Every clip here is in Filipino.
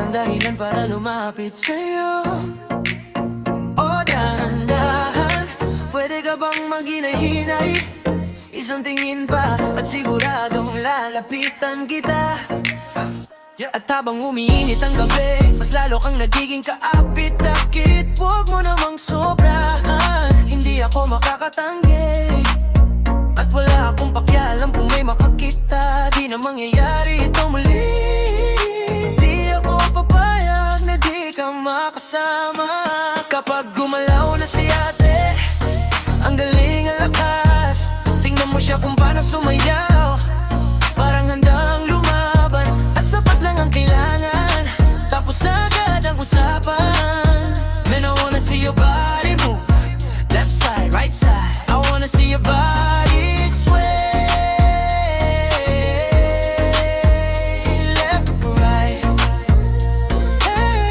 ng dahilan para lumapit sa'yo. O dahan-dahan, pwede ka bang maghinay-hinay? Isang tingin pa at siguradong lalapitan kita. At habang umiinit ang gabi, mas lalo kang nagiging kaapit-dakit. Huwag mo namang sobrahan, hindi ako makakatanggi. At wala akong pakialam kung may makakita. Di na mangyayari ito muli. Di ako papayag na di ka makasama. Kapag gumalaw na si ate, ang galing ang lakas. Tingnan mo siya kung paano sumayaw, parang handang lumaban. At sapat lang ang kailangan, tapos na agad ang usapan. Man, I wanna see your body move, left side, right side. I wanna see your body sway, left, right. Hey.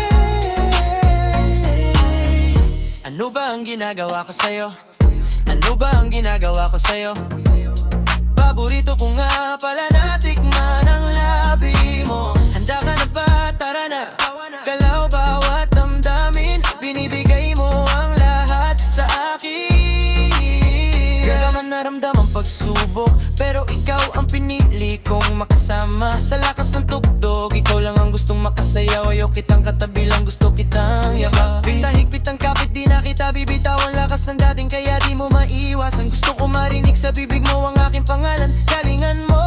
Ano ba ang ginagawa ko sa'yo? Ano ba ang ginagawa ko sa'yo? Paborito ko nga pala natikman ang labi mo. Handa ka na ba? Tara na. Galaw bawat damdamin, binibigay mo ang lahat sa akin. Kaya man naramdamang pagsubok, pero ikaw ang pinili kong makasama. Sa lakas ng tugtog, ikaw lang ang gustong makasayaw. Ayaw kitang katabi lang, gusto kitang yakapin. Sa higpit ang kapit, di na kita bibitawan. Lakas ng dating kaya di mo maiwasan. Gusto ko marinig sa bibig mo ang aking pangalan. Galingan mo,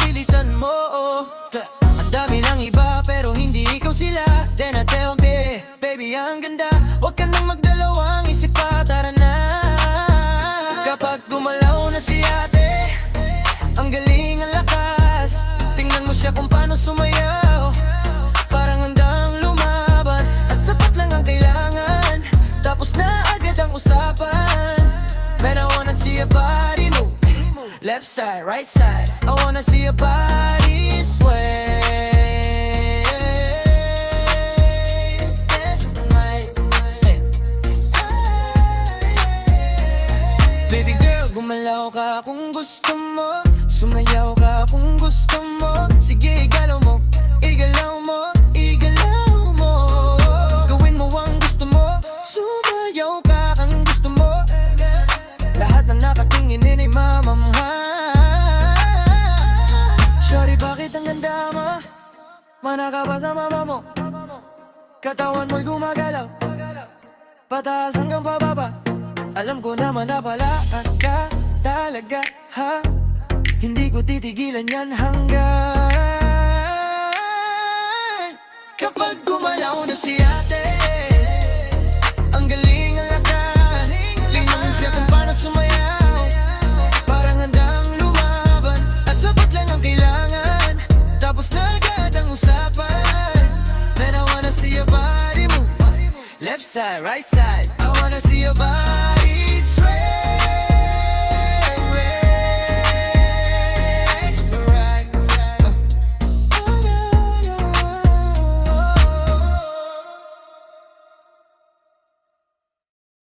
bilisan mo. Ang dami ng iba pero hindi ikaw sila. Then I tell me, baby ang ganda. Huwag ka nang magdalawang isip pa, tara na. Kapag gumalaw na si ate, ang galing ang lakas. Tingnan mo siya kung paano sumayaw, parang handang lumaban. At sapat lang ang kailangan, tapos na agad ang usapan. Man, I wanna see your body move, left side, right side. I wanna see your body sway, left, right. Baby girl, gumalaw ka kung gusto mo, sumayaw ka kung gusto mo. Sige, igalaw mo, igalaw mo, igalaw mo. Gawin mo ang gusto mo, sumayaw ka ang gusto mo. Lahat ng nakatingin ay mamamahal. Shorty, bakit ang ganda mo? Mana ka ba sa mama mo? Katawan mo'y gumagalaw, pataas hanggang pababa. Alam ko naman na pala ka talaga, ha? Hindi ko titigilan yan hanggang kapag gumalaw na si ate, ang galing ang lakas. Tingnan mo siya kung paano sumayaw, parang handang lumaban. At sapat lang ang kailangan, tapos na agad ang usapan. Man, I wanna see your body move, left side, right side. I wanna see your body